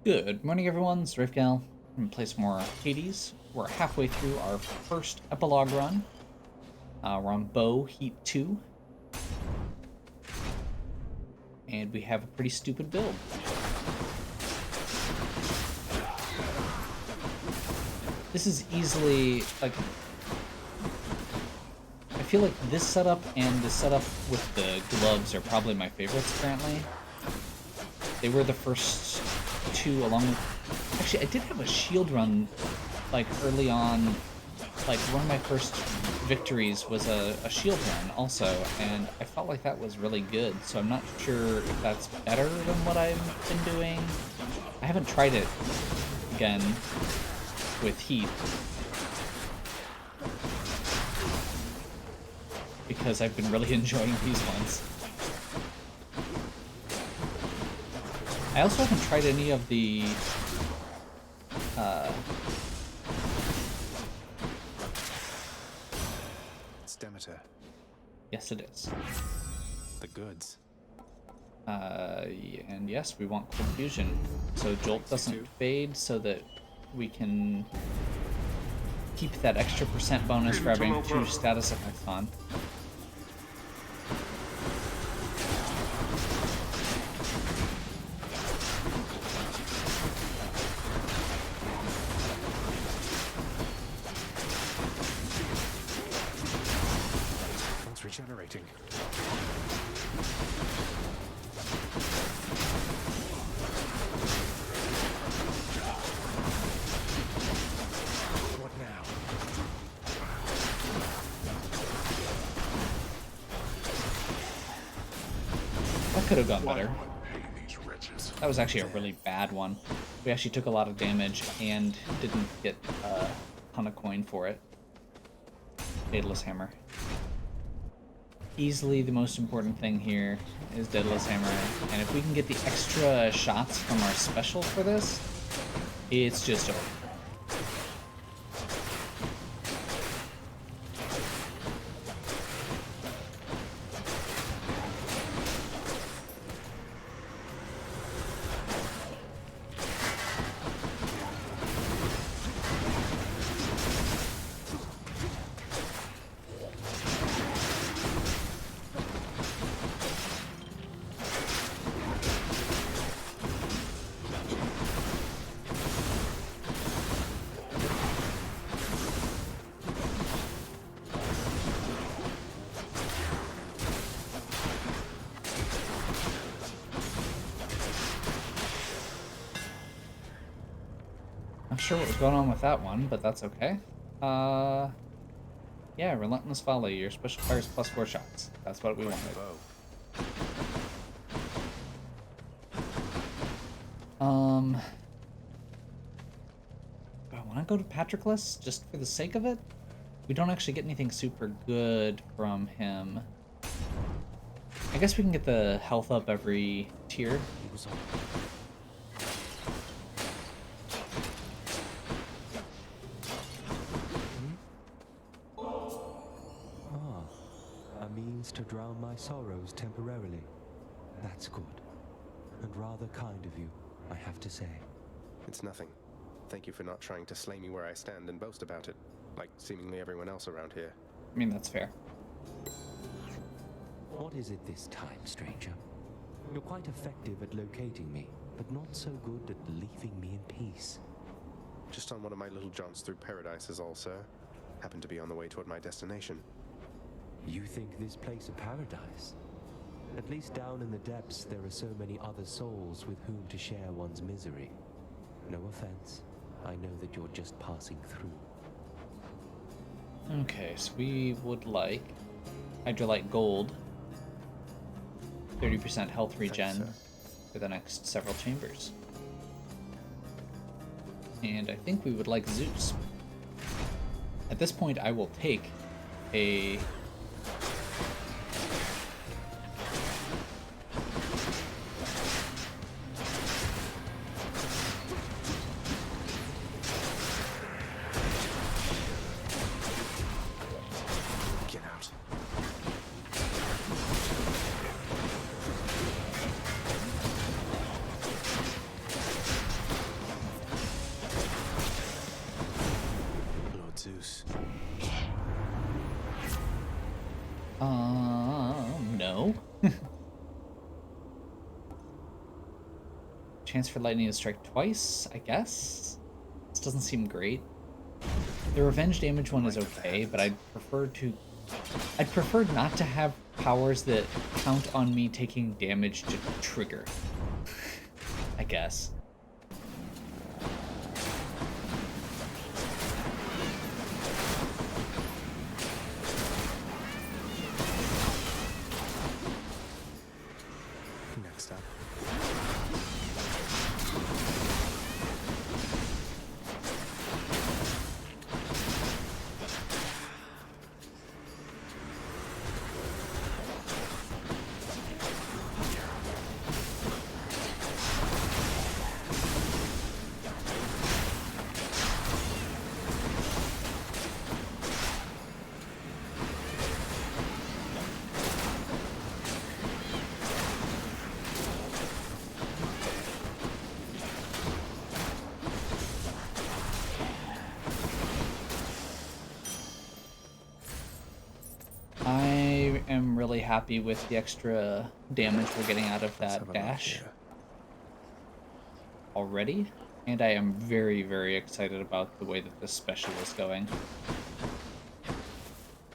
Good morning, everyone. It's Rafgal. I'm gonna play some more Hades. We're halfway through our first epilogue run. We're on Bow Heat 2. And we have a pretty stupid build. This is easily, like... I feel like this setup and the setup with the gloves are probably my favorites currently. They were the first two along with... Actually, I did have a shield run, like, early on. Like, one of my first victories was a shield run also, and I felt like that was really good, so I'm not sure if that's better than what I've been doing. I haven't tried it again with Heat, because I've been really enjoying these ones. I also haven't tried any of the It's Demeter. yes, it is. The goods. And yes, we want Cold Fusion, so Jolt doesn't fade, so that we can keep that extra % bonus for having 2 status effects on. It's regenerating. What now? That could have gone better. That was actually a really bad one. We actually took a lot of damage and didn't get a ton of coin for it. Daedalus Hammer. Easily the most important thing here is Daedalus Hammer, and if we can get the extra shots from our special for this, it's just over. Not sure what was going on with that one, but that's okay. Yeah, Relentless Folly. Your special fires +4 shots. That's what we wanted. Do I want to go to Patroclus just for the sake of it? We don't actually get anything super good from him. I guess we can get the health up every tier. A means to drown my sorrows temporarily. That's good. And rather kind of you, I have to say. It's nothing. Thank you for not trying to slay me where I stand and boast about it, like seemingly everyone else around here. I mean, that's fair. What is it this time, stranger? You're quite effective at locating me, but not so good at leaving me in peace. Just on one of my little jaunts through paradise is all, sir. Happened to be on the way toward my destination. You think this place a paradise? At least down in the depths there are so many other souls with whom to share one's misery. No offense. I know that you're just passing through. Okay, so we would like Hydrolite Gold, 30% health regen for the next several chambers. And I think we would like Zeus. At this point, I will take a... Get out. chance for lightning to strike twice, I guess? This doesn't seem great. The revenge damage one is okay, but I'd prefer not to have powers that count on me taking damage to trigger. I guess. Next up. I am really happy with the extra damage we're getting out of Let's that have a look dash here. already, and I am very, very excited about the way that this special is going.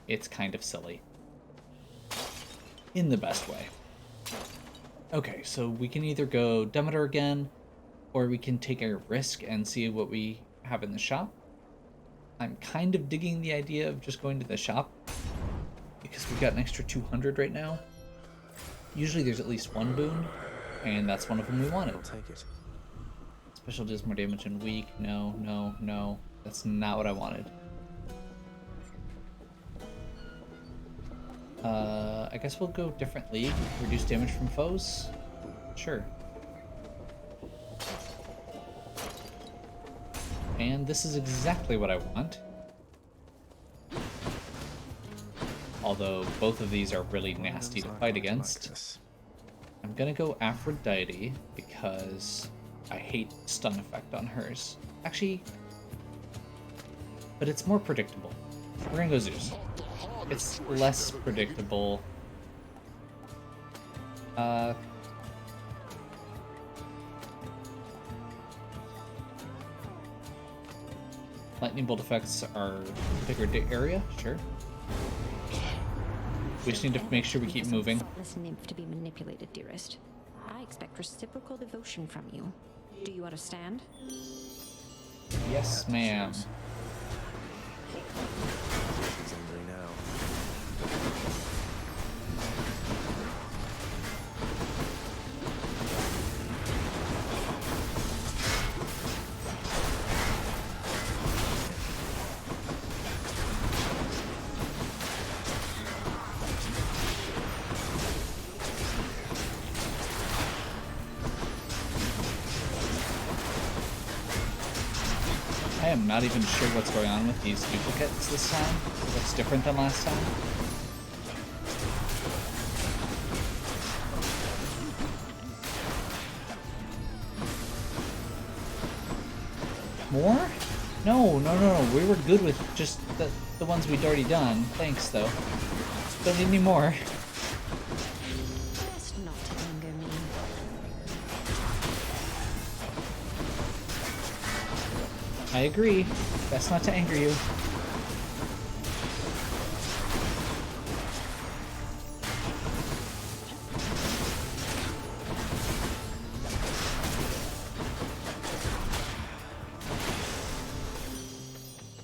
It's kind of silly. In the best way. Okay, so we can either go Demeter again, or we can take a risk and see what we have in the shop. I'm kind of digging the idea of just going to the shop, because we've got an extra 200 right now. Usually there's at least one boon, and that's one of them we wanted. I'll take it. Special does more damage in weak. No, no, no. That's not what I wanted. I guess we'll go different league. Reduce damage from foes? Sure. And this is exactly what I want. Although both of these are really nasty to fight against. I'm gonna go Aphrodite because I hate stun effect on hers. Actually, but it's more predictable. We're gonna go Zeus. It's less predictable. Lightning bolt effects are bigger area, sure. We just need to make sure we keep moving. Thoughtless nymph to be manipulated, dearest. I expect reciprocal devotion from you. Do you understand? Yes, ma'am. He's angry now. I am not even sure what's going on with these duplicates this time. What's different than last time? More? No, no, no, no. We were good with just the ones we'd already done. Thanks, though. Don't need any more. Best not to anger me. I agree. Best not to anger you.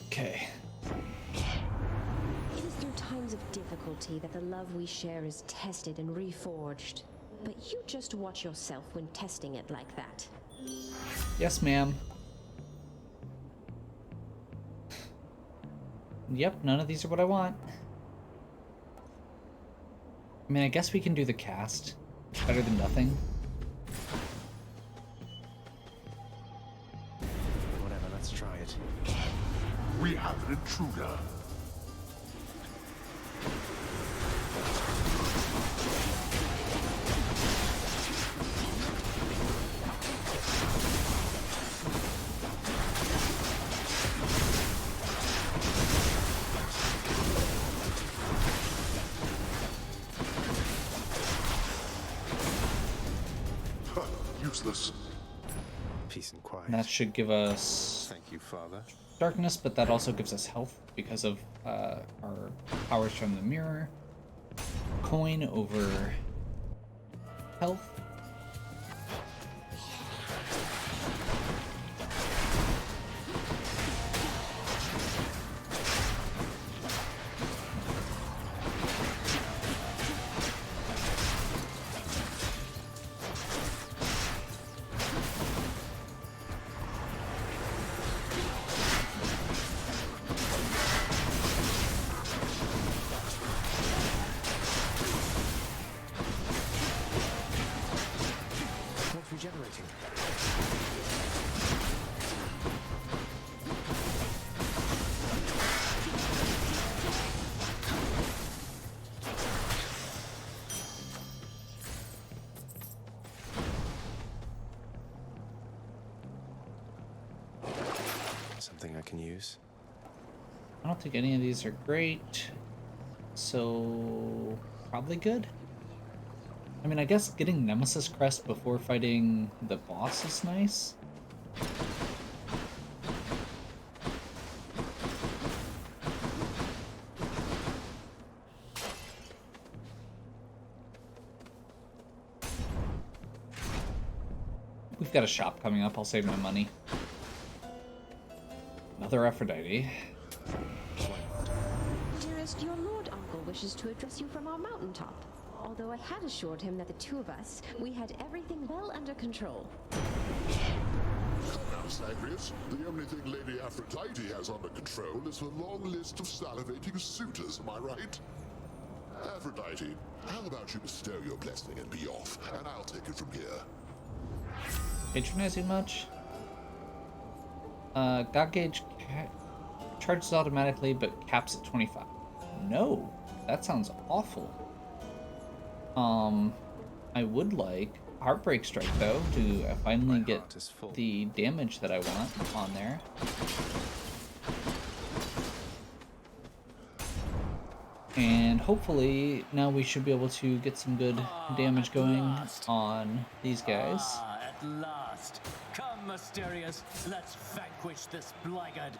Okay. It is through times of difficulty that the love we share is tested and reforged. But you just watch yourself when testing it like that. Yes, ma'am. Yep, none of these are what I want. I mean, I guess we can do the cast. Better than nothing. Whatever, let's try it. We have an intruder. Huh, useless. Peace and quiet. And that should give us Thank you, Father. darkness, but that also gives us health because of our powers from the mirror. Coin over health. Not regenerating. Something I can use. I don't think any of these are great, so probably good. I mean, I guess getting Nemesis Crest before fighting the boss is nice. We've got a shop coming up, I'll save my money. Another Aphrodite. Dearest, your Lord Uncle wishes to address you from our mountaintop. Although I had assured him that the two of us, we had everything well under control. Come now, Zagreus. The only thing Lady Aphrodite has under control is her long list of salivating suitors, am I right? Aphrodite, how about you bestow your blessing and be off, and I'll take it from here. Patronizing much? God Gauge charges automatically but caps at 25. No, that sounds awful. I would like Heartbreak Strike though to finally get heart is full. the damage that I want on there. And hopefully now we should be able to get some good damage going on these guys. At last. Come, Mysterious. Let's vanquish this blackguard.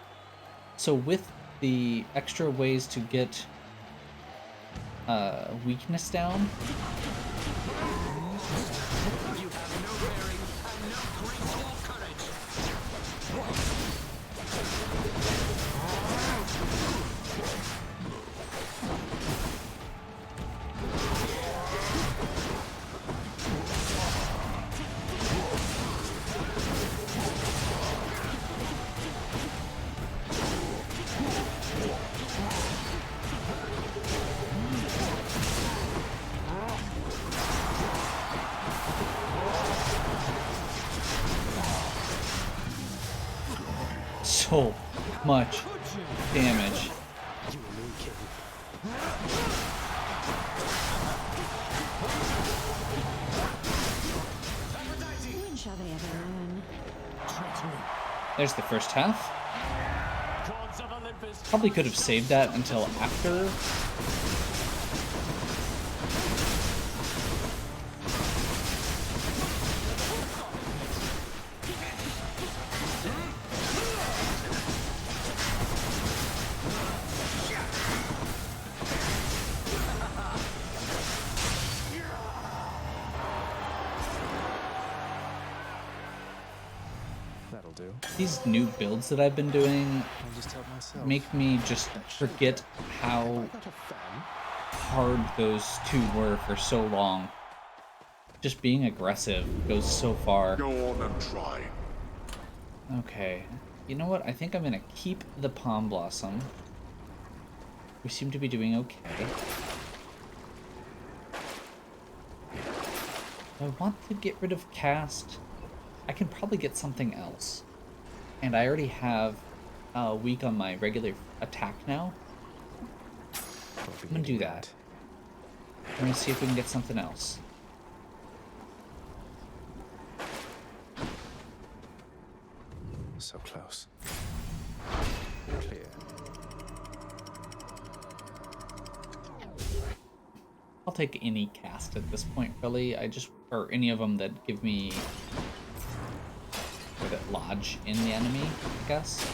So with the extra ways to get weakness down, You have no bearing and no grace or courage. so much damage. When shall they ever learn? There's the first half. Gods of Olympus. Probably could have saved that until after. That'll do. These new builds that I've been doing I'll just help myself. make me just forget how Not a fan. hard those two were for so long. Just being aggressive goes so far. Go on and try. Okay. You know what? I think I'm gonna keep the Palm Blossom. We seem to be doing okay. I want to get rid of Cast. I can probably get something else. And I already have a weak on my regular attack now. I'm gonna do that. I'm gonna see if we can get something else. So close. Clear. I'll take any cast at this point, really. Or any of them that give me The lodge in the enemy, I guess.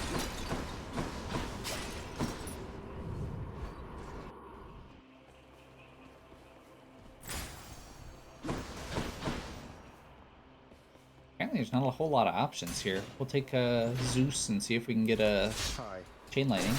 Apparently there's not a whole lot of options here. We'll take Zeus and see if we can get a Hi. chain lightning.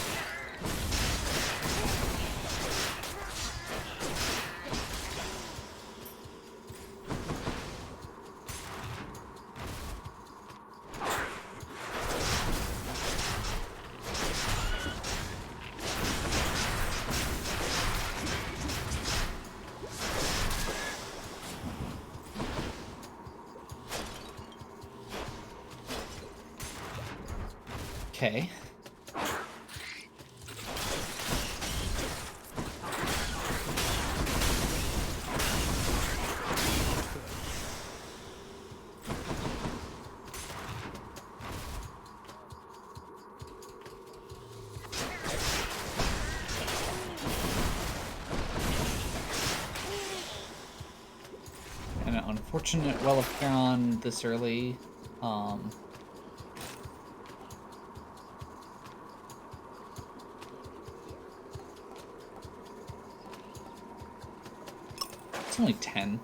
Okay. An unfortunate Well of Charon this early. It's only 10.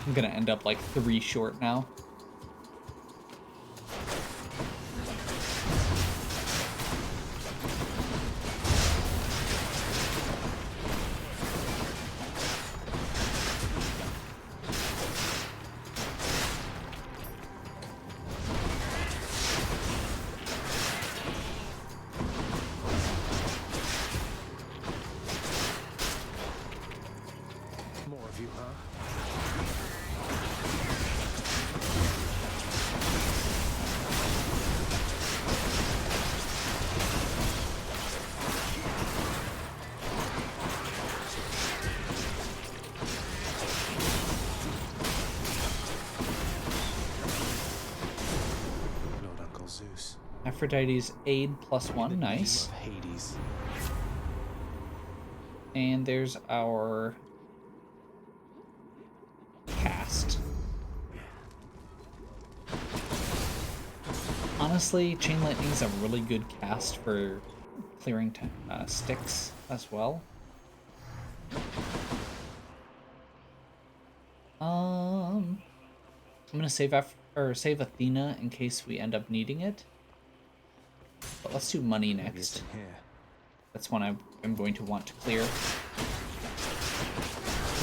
I'm gonna end up like 3 short now. More of you, huh? Lord Uncle Zeus. Aphrodite's aid +1, nice. Of Hades. And there's our cast. Honestly, Chain Lightning is a really good cast for clearing sticks as well. I'm gonna save save Athena in case we end up needing it. But let's do money Maybe it's next. in here. That's one I'm going to want to clear. We're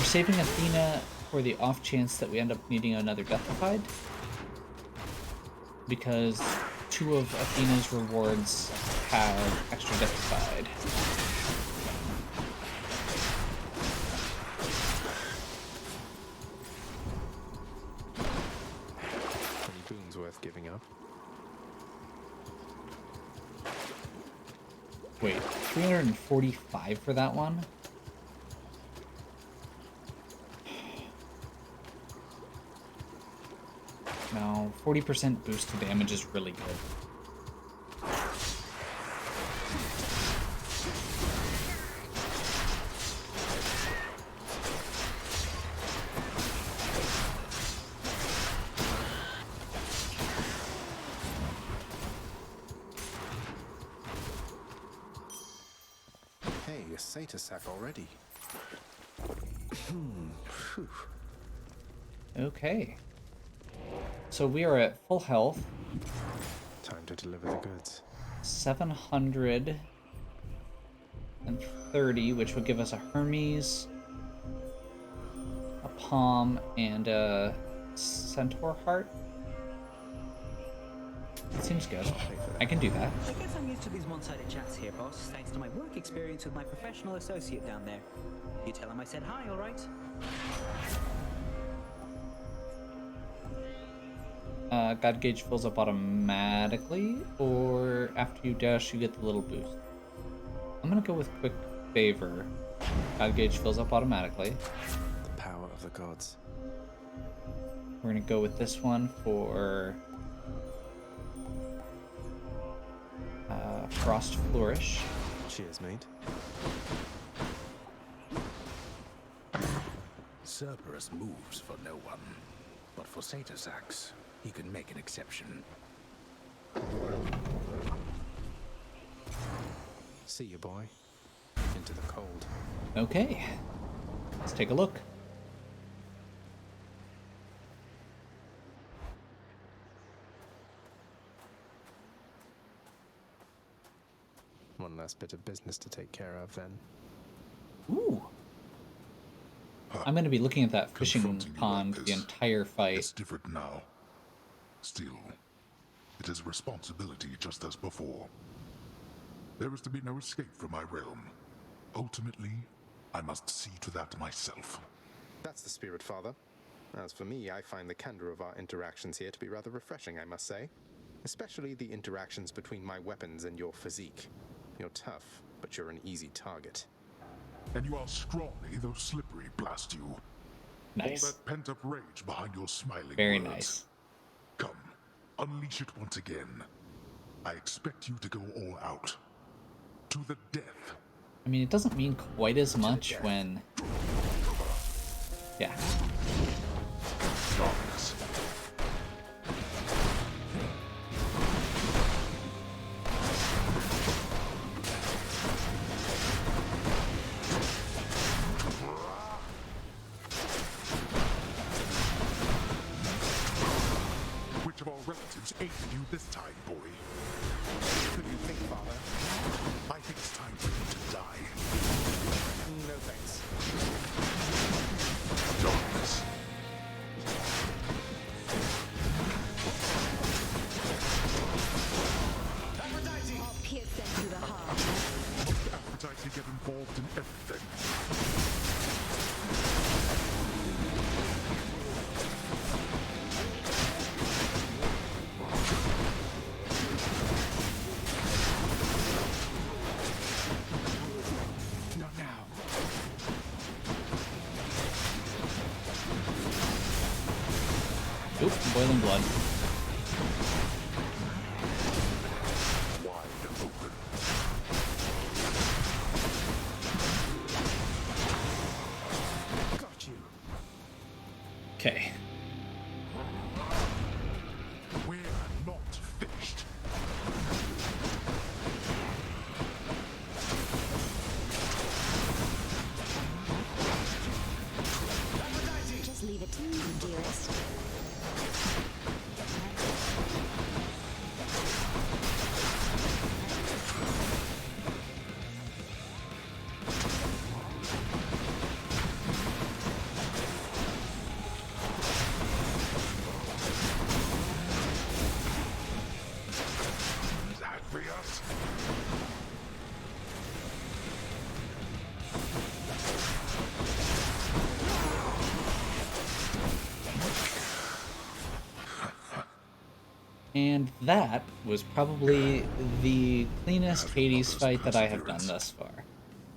saving Athena for the off chance that we end up needing another Deathified, because 2 of Athena's rewards have extra Deathified. Any boons worth giving up? Wait, 345 for that one? No, 40% boost to damage is really good. Hey, a satyr sack already. Phew. Okay. So we are at full health. Time to deliver the goods. 730, which would give us a Hermes, a Palm, and a Centaur Heart. That seems good. I can do that. I guess I'm used to these one-sided chats here, boss, thanks to my work experience with my professional associate down there. You tell him I said hi, all right? God Gauge fills up automatically, or after you dash, you get the little boost. I'm gonna go with Quick Favor. God Gauge fills up automatically. The power of the gods. We're gonna go with this one for Frost Flourish. Cheers, mate. Cerberus moves for no one, but for satyr sacks, he can make an exception. See you, boy. Into the cold. Okay, let's take a look. One last bit of business to take care of, then. Ooh. I'm going to be looking at that fishing Confronting you pond like the this, entire fight. It's different now. Still, it is responsibility just as before. There is to be no escape from my realm. Ultimately, I must see to that myself. That's the spirit, Father. As for me, I find the candor of our interactions here to be rather refreshing, I must say. Especially the interactions between my weapons and your physique. You're tough, but you're an easy target. And you are scrawny, though slippery, blast you. Nice. All that pent-up rage behind your smiling Very words. nice. Come, unleash it once again. I expect you to go all out. To the death. I mean, it doesn't mean quite as much when... Yeah. Darkness. Which of our relatives aided you this time, boy? Who do you think, Father? I think it's time for you to die. No thanks. Darkness. I'll pierce them through the heart. Aphrodite get involved in everything. Not now. Oop, boiling blood. Wide open. Got you. Okay. We're not finished. Just leave it to me, dearest. Zagreus? And that was probably the cleanest Hades fight that I have done thus far.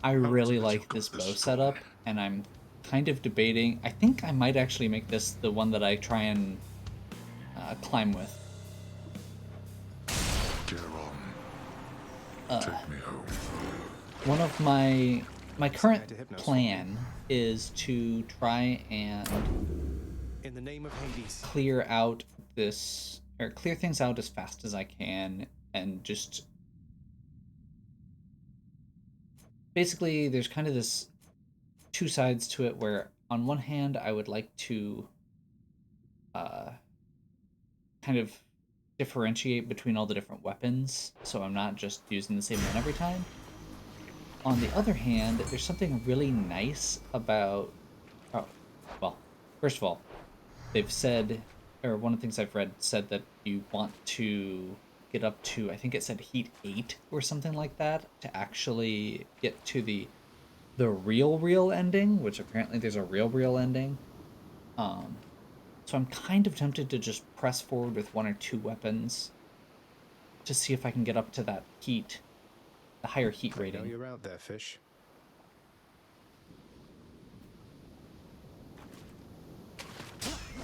I really like this bow setup, and I'm kind of debating. I think I might actually make this the one that I try and climb with. Geron, take me home. One of my current Say hi to Hypnos. plan is to try and In the name of Hades. clear out this, or clear things out as fast as I can, and just basically there's kind of this two sides to it, where on one hand I would like to kind of differentiate between all the different weapons, so I'm not just using the same one every time. On the other hand, there's something really nice about, oh, well, first of all, they've said, or one of the things I've read said that you want to get up to, I think it said heat 8 or something like that, to actually get to the real ending, which apparently there's a real ending. So I'm kind of tempted to just press forward with one or two weapons to see if I can get up to that heat, the higher heat I know rating. you're out there, fish.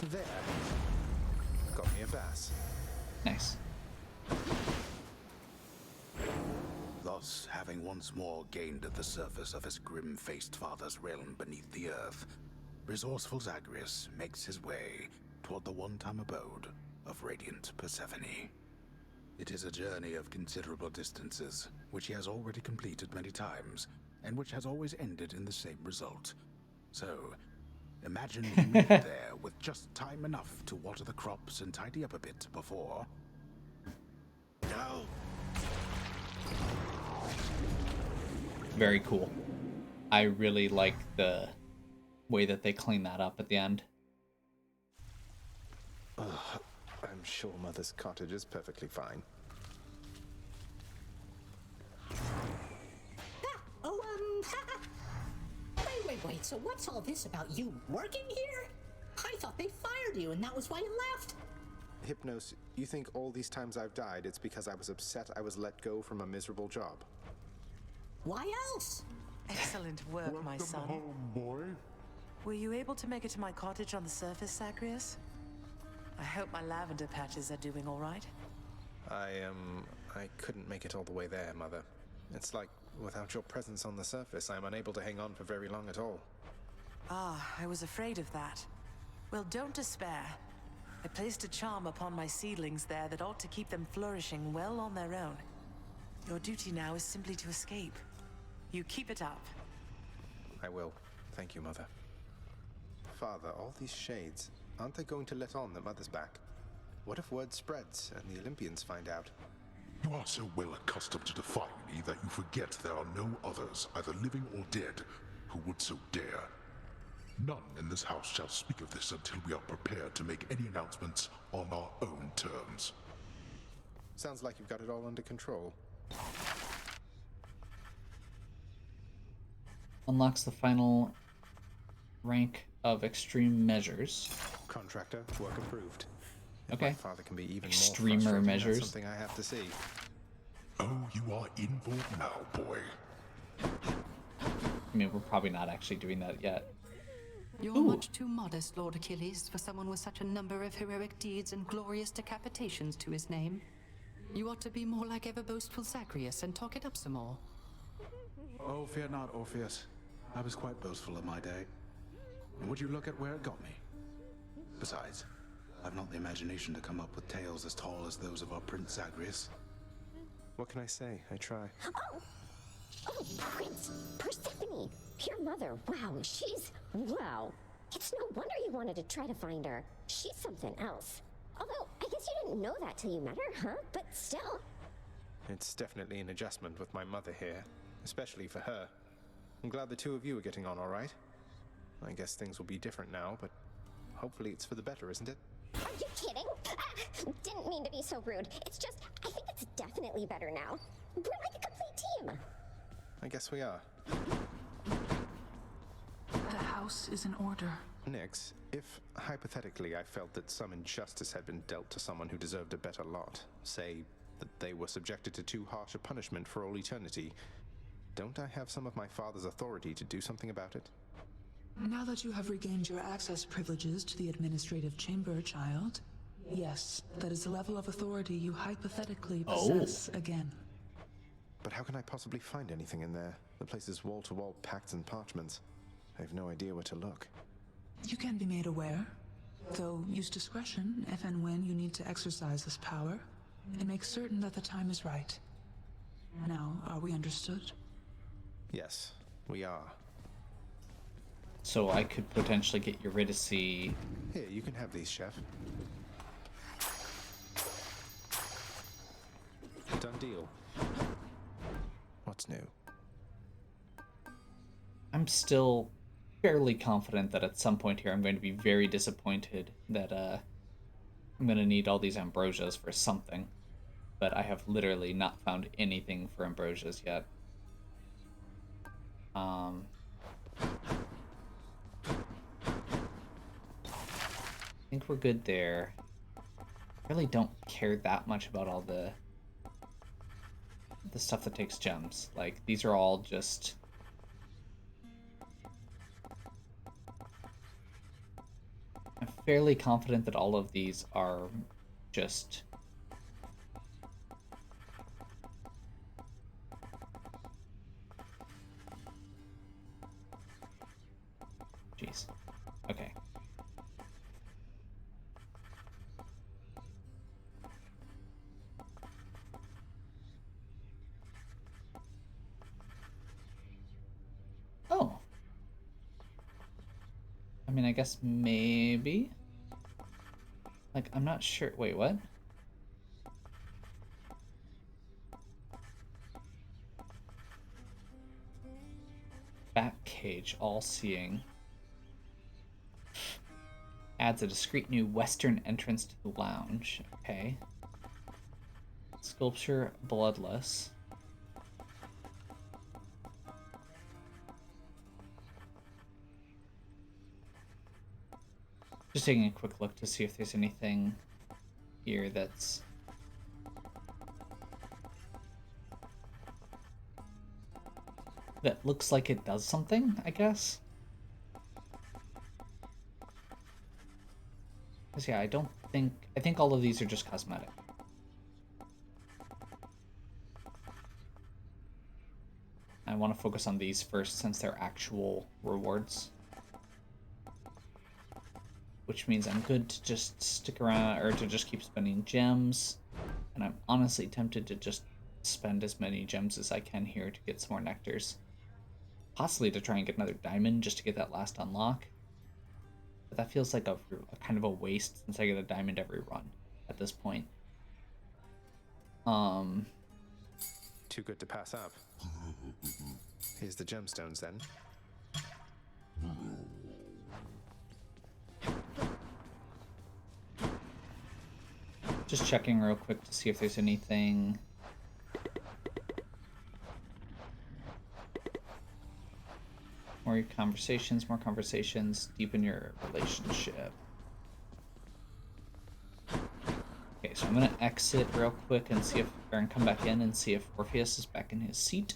There. Got me a bass. Nice. Thus, having once more gained at the surface of his grim-faced father's realm beneath the earth, resourceful Zagreus makes his way toward the one-time abode of radiant Persephone. It is a journey of considerable distances, which he has already completed many times, and which has always ended in the same result. So, imagine he made it there with just time enough to water the crops and tidy up a bit before... No! Very cool. I really like the way that they clean that up at the end. I'm sure Mother's cottage is perfectly fine. Wait, so what's all this about you working here? I thought they fired you and that was why you left. Hypnos, you think all these times I've died, it's because I was upset I was let go from a miserable job? Why else? Excellent work, my son. Home, boy. Were you able to make it to my cottage on the surface, Zagreus? I hope my lavender patches are doing all right. I couldn't make it all the way there, Mother. It's like, without your presence on the surface, I'm unable to hang on for very long at all. Ah, I was afraid of that. Well, don't despair. I placed a charm upon my seedlings there that ought to keep them flourishing well on their own. Your duty now is simply to escape. You keep it up. I will. Thank you, Mother. Father, all these shades, aren't they going to let on that Mother's back? What if word spreads and the Olympians find out? You are so well accustomed to defying me that you forget there are no others, either living or dead, who would so dare. None in this house shall speak of this until we are prepared to make any announcements on our own terms. Sounds like you've got it all under control. Unlocks the final rank of extreme measures. Contractor, work approved. If Okay. my father can be even Extremer more frustrating, measures. that's something I have to see. Oh, you are involved now, boy. I mean, we're probably not actually doing that yet. You're Ooh. much too modest, Lord Achilles, for someone with such a number of heroic deeds and glorious decapitations to his name. You ought to be more like ever boastful Zagreus and talk it up some more. Oh, fear not, Orpheus. I was quite boastful in my day. And would you look at where it got me? Besides, I've not the imagination to come up with tales as tall as those of our Prince Zagreus. What can I say? I try. Oh, Prince Persephone, your mother. Wow, wow. It's no wonder you wanted to try to find her. She's something else. Although, I guess you didn't know that till you met her, huh? But still. It's definitely an adjustment with my mother here, especially for her. I'm glad the two of you are getting on all right. I guess things will be different now, but hopefully it's for the better, isn't it? Are you kidding? Didn't mean to be so rude. It's just, I think it's definitely better now. We're like a complete team. I guess we are. The house is in order. Nix, if hypothetically I felt that some injustice had been dealt to someone who deserved a better lot, say that they were subjected to too harsh a punishment for all eternity, don't I have some of my father's authority to do something about it? Now that you have regained your access privileges to the administrative chamber, child, yes, that is a level of authority you hypothetically possess again. But how can I possibly find anything in there? The place is wall-to-wall pacts and parchments. I have no idea where to look. You can be made aware, though use discretion if and when you need to exercise this power, and make certain that the time is right. Now, are we understood? Yes, we are. So I could potentially get Eurydice. Here, you can have these, Chef. Done deal. What's new? I'm still fairly confident that at some point here I'm going to be very disappointed that I'm going to need all these ambrosias for something. But I have literally not found anything for ambrosias yet. I think we're good there. Really don't care that much about all the stuff that takes gems. Like, these are all just... I'm fairly confident that all of these are just... Jeez. Okay. I mean, I guess maybe. Like, I'm not sure. Wait, what? Bat cage, all-seeing. Adds a discreet new western entrance to the lounge. Okay. Sculpture, bloodless. Just taking a quick look to see if there's anything here that's... that looks like it does something, I guess. Because yeah, I think all of these are just cosmetic. I want to focus on these first since they're actual rewards. Which means I'm good to just stick around, or to just keep spending gems. And I'm honestly tempted to just spend as many gems as I can here to get some more nectars. Possibly to try and get another diamond just to get that last unlock. But that feels like a kind of a waste since I get a diamond every run at this point. Too good to pass up. Here's the gemstones then. Just checking real quick to see if there's anything. More conversations, deepen your relationship. Okay, so I'm gonna exit real quick and see if, or come back in and see if Orpheus is back in his seat.